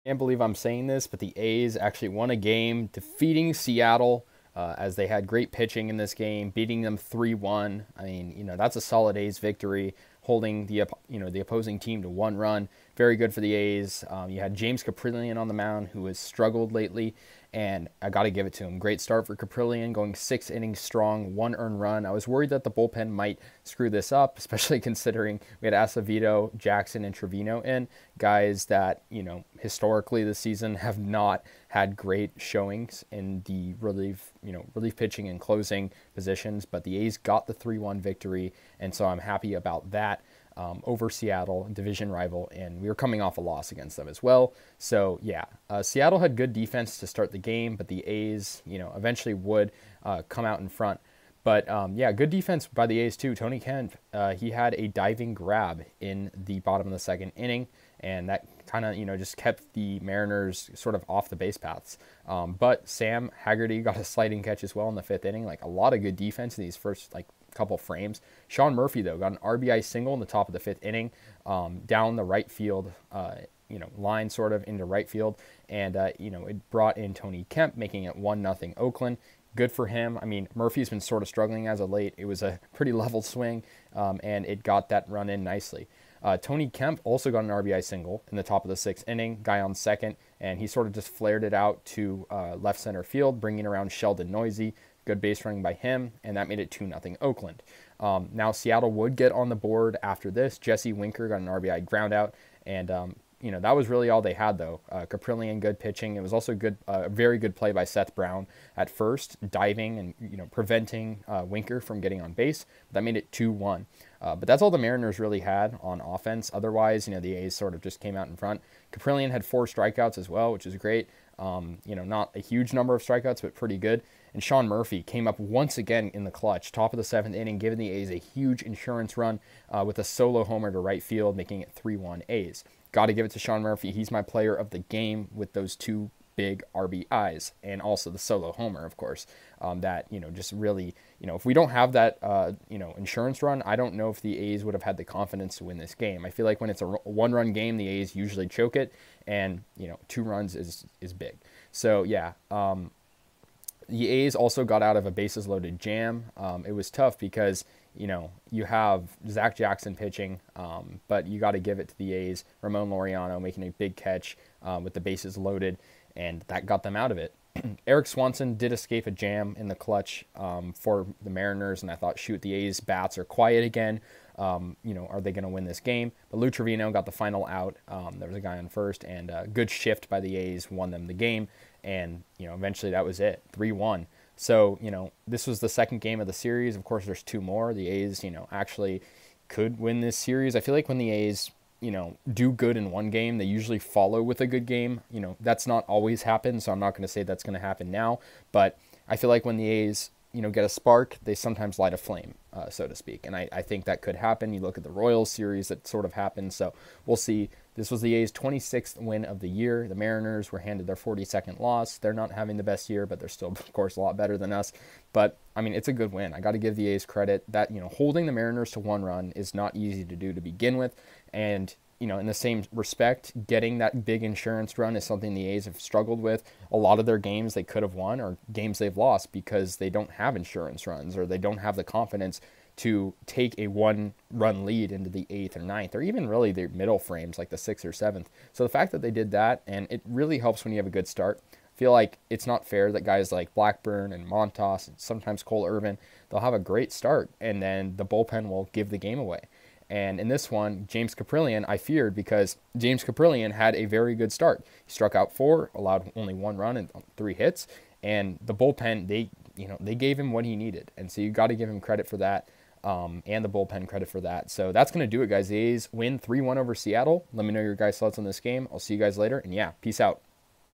Can't believe I'm saying this, but the A's actually won a game defeating Seattle as they had great pitching in this game, beating them 3-1. I mean, that's a solid A's victory, holding the opposing team to 1 run. Very good for the A's. You had James Kaprielian on the mound, who has struggled lately, and I got to give it to him. Great start for Kaprielian, going 6 innings strong, 1 earned run. I was worried that the bullpen might screw this up, especially considering we had Acevedo, Jackson, and Trevino in, guys that, historically this season have not had great showings in the relief pitching and closing positions, but the A's got the 3-1 victory, and so I'm happy about that. Over Seattle, division rival, and we were coming off a loss against them as well. So yeah, Seattle had good defense to start the game, but the A's, eventually would come out in front. But yeah, good defense by the A's too. Tony Kemp, he had a diving grab in the bottom of the second inning, and that kind of, just kept the Mariners sort of off the base paths. But Sam Haggerty got a sliding catch as well in the 5th inning. Like, a lot of good defense in these first, couple frames. Sean Murphy, though, got an RBI single in the top of the 5th inning, down the right field, line sort of into right field. And, it brought in Tony Kemp, making it 1-0 Oakland. Good for him. I mean, Murphy's been sort of struggling as of late. It was a pretty level swing, and it got that run in nicely. Tony Kemp also got an RBI single in the top of the 6th inning, guy on second, and he sort of just flared it out to left center field, bringing around Sheldon Noisy. Good base running by him, and that made it 2-0 Oakland. Now, Seattle would get on the board after this. Jesse Winker got an RBI ground out, and that was really all they had, though. Kaprielian, good pitching. It was also good, very good play by Seth Brown at first, diving and preventing Winker from getting on base. That made it 2-1. But that's all the Mariners really had on offense. Otherwise, the A's sort of just came out in front. Kaprielian had 4 strikeouts as well, which is great. Not a huge number of strikeouts, but pretty good. And Sean Murphy came up once again in the clutch, top of the 7th inning, giving the A's a huge insurance run with a solo homer to right field, making it 3-1 A's. Got to give it to Sean Murphy. He's my player of the game with those 2 big RBIs, and also the solo homer, of course, that, just really, if we don't have that, insurance run, I don't know if the A's would have had the confidence to win this game. I feel like when it's a 1-run game, the A's usually choke it, and, 2 runs is big. So, yeah, the A's also got out of a bases-loaded jam. It was tough because, you have Zach Jackson pitching, but you got to give it to the A's. Ramon Laureano making a big catch with the bases loaded, and that got them out of it. Eric Swanson did escape a jam in the clutch for the Mariners, and I thought, shoot, the A's bats are quiet again. Are they going to win this game? But Lou Trevino got the final out. There was a guy on first, and a good shift by the A's won them the game. And, eventually that was it, 3-1. So, this was the second game of the series. Of course, there's 2 more. The A's, actually could win this series. I feel like when the A's, do good in one game, they usually follow with a good game. That's not always happened, so I'm not going to say that's going to happen now. But I feel like when the A's, get a spark, they sometimes light a flame, so to speak. And I think that could happen. You look at the Royals series, that sort of happened. So we'll see. This was the A's 26th win of the year. The Mariners were handed their 42nd loss. They're not having the best year, but they're still, of course, a lot better than us. But, I mean, it's a good win. I got to give the A's credit. That, holding the Mariners to 1 run is not easy to do to begin with. And, in the same respect, getting that big insurance run is something the A's have struggled with. A lot of their games they could have won are games they've lost because they don't have insurance runs, or they don't have the confidence to take a 1-run lead into the 8th or 9th, or even really their middle frames like the 6th or 7th. So the fact that they did that, and it really helps when you have a good start. I feel like it's not fair that guys like Blackburn and Montas and sometimes Cole Irvin, they'll have a great start, and then the bullpen will give the game away. And in this one, James Kaprielian, I feared, because James Kaprielian had a very good start. He struck out 4, allowed only 1 run and 3 hits, and the bullpen, they gave him what he needed. And so you got to give him credit for that, and the bullpen credit for that. So that's going to do it, guys. The A's win 3-1 over Seattle. Let me know your guys' thoughts on this game. I'll see you guys later, and yeah, peace out.